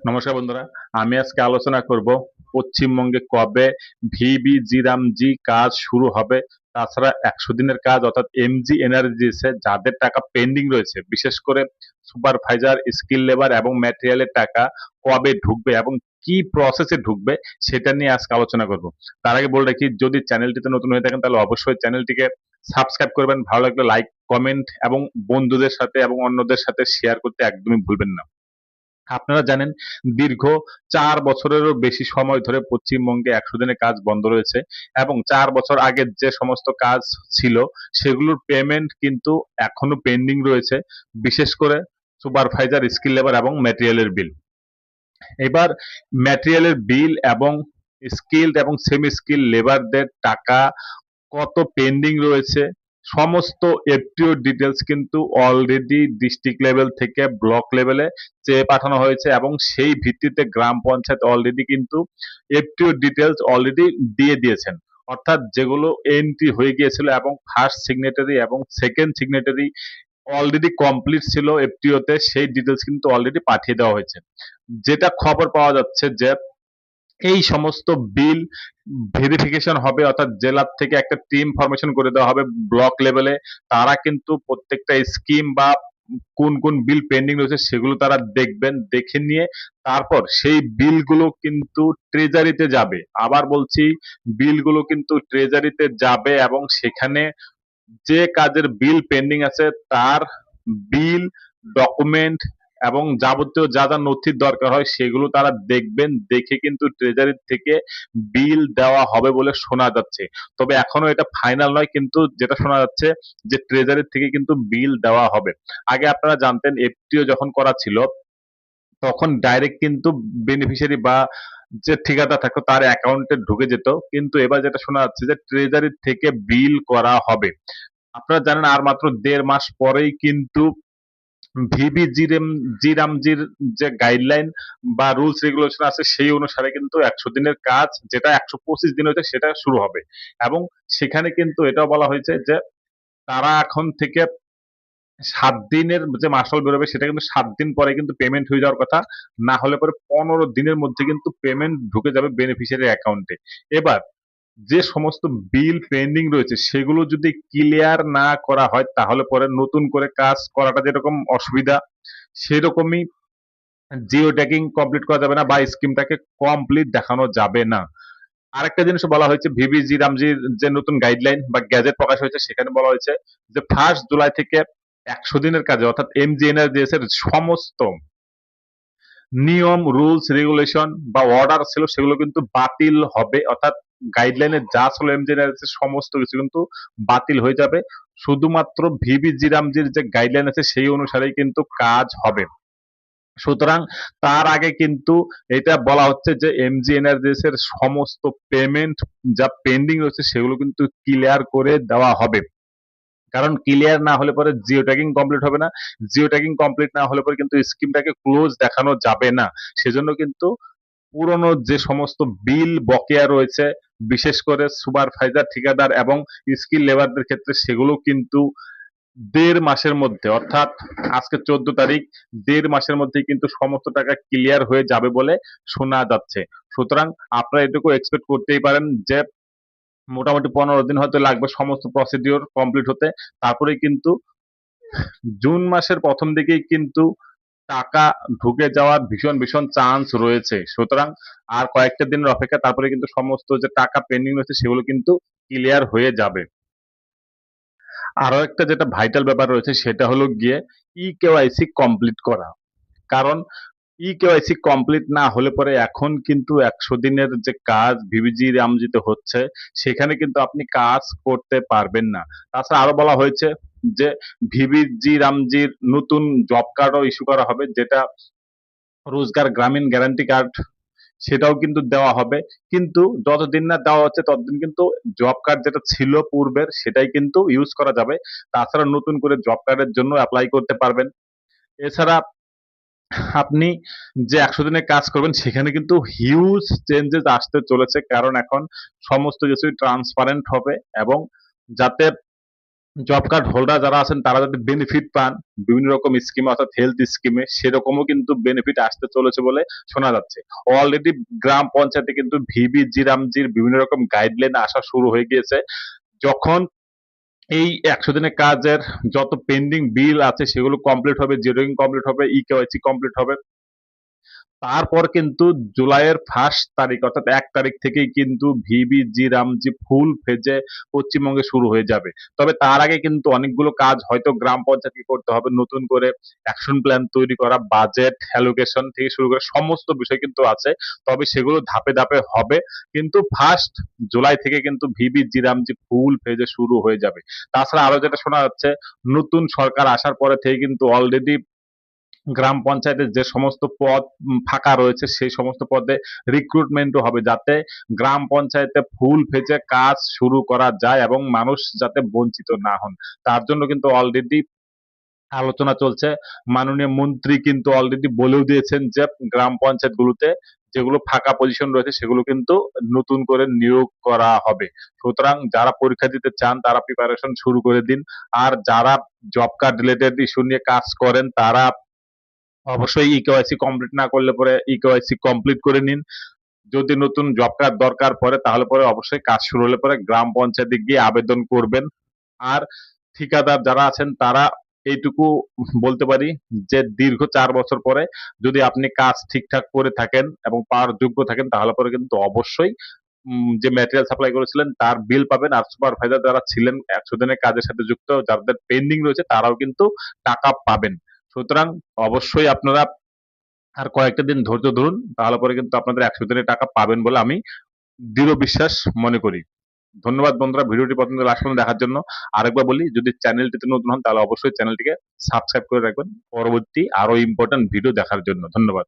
নমস্কার বন্ধুরা, আমি আজকে আলোচনা করব পশ্চিমবঙ্গে কবে ভিবিজি কাজ শুরু হবে। তাছাড়া 100 দিনের কাজ অর্থাৎ এমজি এনার্জিসে যাদের টাকা পেন্ডিং রয়েছে, বিশেষ করে সুপারভাইজার, স্কিল লেবার এবং ম্যাটেরিয়ালের টাকা কবে ঢুকবে এবং কি প্রসেসে ঢুকবে সেটা নিয়ে আজকে আলোচনা করব। তার আগে বলে রাখি, যদি চ্যানেলটিতে নতুন হয়ে থাকেন তাহলে অবশ্যই চ্যানেলটিকে সাবস্ক্রাইব করবেন, ভালো লাগলে লাইক, কমেন্ট এবং বন্ধুদের সাথে এবং অন্যদের সাথে শেয়ার করতে একদমই ভুলবেন না। আপনারা জানেন, দীর্ঘ 4 বছরেরও বেশি সময় ধরে পশ্চিমবঙ্গে 100 দিনের কাজ বন্ধ রয়েছে এবং 4 বছর আগের যে সমস্ত কাজ ছিল সেগুলোর পেমেন্ট কিন্তু এখনো পেন্ডিং রয়েছে, বিশেষ করে সুপারভাইজার, স্কিল লেবার এবং ম্যাটেরিয়ালের বিল। এবার ম্যাটেরিয়ালের বিল এবং স্কিলড এবং সেমি স্কিল লেবারদের টাকা কত পেন্ডিং রয়েছে, সমস্ত এফটিও ডিটেলস কিন্তু অলরেডি ডিস্ট্রিক্ট লেভেল থেকে ব্লক লেভেলে চেয়ে পাঠানো হয়েছে এবং সেই ভিত্তিতে গ্রাম পঞ্চায়েত অলরেডি কিন্তু এফটিও ডিটেলস অলরেডি দিয়ে দিয়েছেন। অর্থাৎ যেগুলো এন্ট্রি হয়ে গিয়েছিল এবং ফার্স্ট সিগনেটারি এবং সেকেন্ড সিগনেটারি অলরেডি কমপ্লিট ছিল এফটিওতে, সেই ডিটেলস কিন্তু অলরেডি পাঠিয়ে দেওয়া হয়েছে। যেটা খবর পাওয়া যাচ্ছে যে এই সমস্ত বিল ভেরিফিকেশন হবে, অর্থাৎ জেলার থেকে একটা টিম ফরমেশন করে দেওয়া হবে ব্লক লেভেলে। তারা কিন্তু প্রত্যেকটা স্কিম বা কোন কোন বিল পেন্ডিং রয়েছে সেগুলো তারা দেখবেন, দেখে নিয়ে তারপর সেই বিলগুলো কিন্তু ট্রেজারিতে যাবে। আবার বলছি, বিলগুলো কিন্তু ট্রেজারিতে যাবে এবং সেখানে যে কাজের বিল পেন্ডিং আছে তার বিল, ডকুমেন্ট এবং যাবতীয় যা যা নথির দরকার হয় সেগুলো তারা দেখবেন, দেখে কিন্তু ট্রেজারি থেকে বিল দেওয়া হবে বলে শোনা যাচ্ছে। তবে এখনো এটা ফাইনাল নয়, কিন্তু যেটা শোনা যাচ্ছে যে ট্রেজারি থেকে কিন্তু বিল দেওয়া হবে। আগে আপনারা জানতেন, এফটিও যখন করা ছিল তখন ডাইরেক্ট কিন্তু বেনিফিশিয়ারি বা যে ঠিকাদার থাকতো তার অ্যাকাউন্টে ঢুকে যেত, কিন্তু এবার যেটা শোনা যাচ্ছে যে ট্রেজারি থেকে বিল করা হবে। আপনারা জানেন, আর মাত্র 1.5 মাস পরেই কিন্তু ভিবিজিরামজির যে গাইডলাইন বা রুলস রেগুলেশন আছে সেই অনুসারে কিন্তু 100 দিনের কাজ, যেটা 125 দিন হয়েছে, সেটা শুরু হবে। এবং সেখানে কিন্তু এটাও বলা হয়েছে যে তারা এখন থেকে 7 দিনের যে মাসল বেরোবে সেটা কিন্তু 7 দিন পরে কিন্তু পেমেন্ট হয়ে যাওয়ার কথা, না হলে পরে 15 দিনের মধ্যে কিন্তু পেমেন্ট ঢুকে যাবে বেনিফিশিয়ারি অ্যাকাউন্টে। এবার যে সমস্ত বিল পেন্ডিং রয়েছে সেগুলো যদি ক্লিয়ার না করা হয় তাহলে পরে নতুন করে কাজ করাটা যেরকম অসুবিধা, সেরকমই জিও ট্যাগিং কমপ্লিট করা যাবে না বা স্কিমটাকে কমপ্লিট দেখানো যাবে না। আরেকটা জিনিস বলা হয়েছে, ভিবিজি রামজির যে নতুন গাইডলাইন বা গ্যাজেট প্রকাশ হয়েছে সেখানে বলা হয়েছে যে 1 জুলাই থেকে 100 দিনের কাজে অর্থাৎ এমজিএনআরজিএস এর সমস্ত নিয়ম, রুলস, রেগুলেশন বা অর্ডার ছিল সেগুলো কিন্তু বাতিল হবে। অর্থাৎ গাইডলাইনে যা ছিল এমজিএনআরএস সমস্ত কিছু কিন্তু বাতিল হয়ে যাবে। শুধুমাত্র ভিবিজি রামজির যে গাইডলাইন আছে সেই অনুসারেই কিন্তু কাজ হবে। সুতরাং তার আগে কিন্তু এটা বলা হচ্ছে যে এমজিএনআরএস এর সমস্ত পেমেন্ট যা পেন্ডিং রয়েছে সেগুলো কিন্তু ক্লিয়ার করে দেওয়া হবে। কারণ ক্লিয়ার না হলে পরে জিও ট্যাগিং কমপ্লিট হবে না। জিও ট্যাগিং কমপ্লিট না হলে পরে কিন্তু স্কিমটাকে ক্লোজ দেখানো যাবে না। সেজন্য কিন্তু পুরনো যে সমস্ত বিল বকেয়া রয়েছে, বিশেষ করে সুপারভাইজার, ঠিকাদার এবং স্কিল লেবারদের ক্ষেত্রে, সেগুলো কিন্তু 1.5 মাসের মধ্যে, অর্থাৎ আজকে 14 তারিখ, 1.5 মাসের মধ্যে কিন্তু সমস্ত টাকা ক্লিয়ার হয়ে যাবে বলে শোনা যাচ্ছে। সুতরাং আপনারা এটুকু এক্সপেক্ট করতেই পারেন যে মোটামুটি 15 দিন হয়তো লাগবে সমস্ত প্রসিডিওর কমপ্লিট হতে। তারপরেই কিন্তু জুন মাসের প্রথম দিকেই কিন্তু টাকা ঢুকে যাওয়ার ভীষণ ভীষণ চান্স রয়েছে। সুতরাং আর কয়েকটা দিনের অপেক্ষা, তারপরে কিন্তু সমস্ত যে টাকা পেন্ডিং রয়েছে সেগুলো কিন্তু ক্লিয়ার হয়ে যাবে। আরো একটা যেটা ভাইটাল ব্যাপার রয়েছে সেটা হলো গিয়ে কেওয়াইসি কমপ্লিট করা। কারণ কেওয়াইসি কমপ্লিট না হলে পরে এখন কিন্তু 100 দিনের যে কাজ ভিবিজি রামজিতে হচ্ছে সেখানে কিন্তু আপনি কাজ করতে পারবেন না। তাছাড়া আরো বলা হয়েছে যে ভিবিজি রামজির নতুন জব কার্ডও ইস্যু করা হবে, যেটা রোজগার গ্রামীণ গ্যারান্টি কার্ড, সেটাও কিন্তু দেওয়া হবে। কিন্তু যতদিন না দেওয়া হচ্ছে ততদিন কিন্তু জব কার্ড যেটা ছিল পূর্বের সেটাই কিন্তু ইউজ করা যাবে। তাছাড়া নতুন করে জব কার্ডের জন্য অ্যাপ্লাই করতে পারবেন। এছাড়া আপনি যে 100 দিনের কাজ করবেন সেখানে কিন্তু হিউজ চেঞ্জেস আসতে চলেছে, কারণ এখন সমস্ত কিছুই ট্রান্সপারেন্ট হবে এবং যাতে জব কার্ড হোল্ডার যারা আছেন তারা যাতে বেনিফিট পান বিভিন্ন রকম স্কিমে অর্থাৎ হেলথ স্কিমে, সেরকমও কিন্তু বেনিফিট আসতে চলেছে বলে শোনা যাচ্ছে। অলরেডি গ্রাম পঞ্চায়েতে কিন্তু ভিবি জিরামজির বিভিন্ন রকম গাইডলাইন আসা শুরু হয়ে গিয়েছে। যখন এই 100 দিনের কাজের যত পেন্ডিং বিল আছে সেগুলো কমপ্লিট হবে, জিরোইং কমপ্লিট হবে, ই কেওয়াইসি কমপ্লিট হবে, তারপর কিন্তু জুলাইয়ের 1 তারিখ অর্থাৎ 1 তারিখ থেকেই কিন্তু ভিবিজি রামজি ফুল ফেজে পশ্চিমবঙ্গে শুরু হয়ে যাবে। তবে তার আগে কিন্তু অনেকগুলো কাজ হয়তো গ্রাম পঞ্চায়েতকে করতে হবে, নতুন করে অ্যাকশন প্ল্যান তৈরি করা, বাজেট অ্যালোকেশন থেকে শুরু করে সমস্ত বিষয় কিন্তু আছে। তবে সেগুলো ধাপে ধাপে হবে, কিন্তু 1 জুলাই থেকে কিন্তু ভিবিজি রামজি ফুল ফেজে শুরু হয়ে যাবে। তাছাড়া আরো যেটা শোনা যাচ্ছে, নতুন সরকার আসার পরে থেকে কিন্তু অলরেডি গ্রাম পঞ্চায়েতের যে সমস্ত পদ ফাঁকা রয়েছে সেই সমস্ত পদে রিক্রুটমেন্টও হবে, যাতে গ্রাম পঞ্চায়েতে ফুল ফেজে কাজ শুরু করা যায় এবং মানুষ যাতে বঞ্চিত না হন। তার জন্য কিন্তু অলরেডি আলোচনা চলছে। মাননীয় মন্ত্রী কিন্তু অলরেডি বলেও দিয়েছেন যে গ্রাম পঞ্চায়েত গুলোতে যেগুলো ফাঁকা পজিশন রয়েছে সেগুলো কিন্তু নতুন করে নিয়োগ করা হবে। সুতরাং যারা পরীক্ষা দিতে চান তারা প্রিপারেশন শুরু করে দিন। আর যারা জব কার্ড রিলেটেড ইস্যু নিয়ে কাজ করেন তারা অবশ্যই ইকেওয়াইসি কমপ্লিট না করলে পরে ইকেওয়াইসি কমপ্লিট করে নিন। যদি নতুন জব কার্ড দরকার পড়ে তাহলে পরে অবশ্যই কাজ শুরু হলে পরে গ্রাম পঞ্চায়েতে গিয়ে আবেদন করবেন। আর ঠিকাদার যারা আছেন তারা এইটুকু বলতে পারি যে দীর্ঘ 4 বছর পরে যদি আপনি কাজ ঠিকঠাক করে থাকেন এবং পাওয়ার যোগ্য থাকেন তাহলে পরে কিন্তু অবশ্যই যে ম্যাটেরিয়াল সাপ্লাই করেছিলেন তার বিল পাবেন। আর সুপারভাইজার যারা ছিলেন 100 দিনের কাজের সাথে যুক্ত যাদের পেন্ডিং রয়েছে তারাও কিন্তু টাকা পাবেন। সুতরাং অবশ্যই আপনারা আর কয়েকটা দিন ধৈর্য ধরুন, তাহলে পরে কিন্তু আপনাদের 100 দিনের টাকা পাবেন বলে আমি দৃঢ় বিশ্বাস মনে করি। ধন্যবাদ বন্ধুরা ভিডিওটি পছন্দ হলে লাস্ট পর্যন্ত দেখার জন্য। আরেকবার বলি, যদি চ্যানেলটিতে নতুন হন তাহলে অবশ্যই চ্যানেলটিকে সাবস্ক্রাইব করে রাখবেন পরবর্তী আরো ইম্পর্টেন্ট ভিডিও দেখার জন্য। ধন্যবাদ।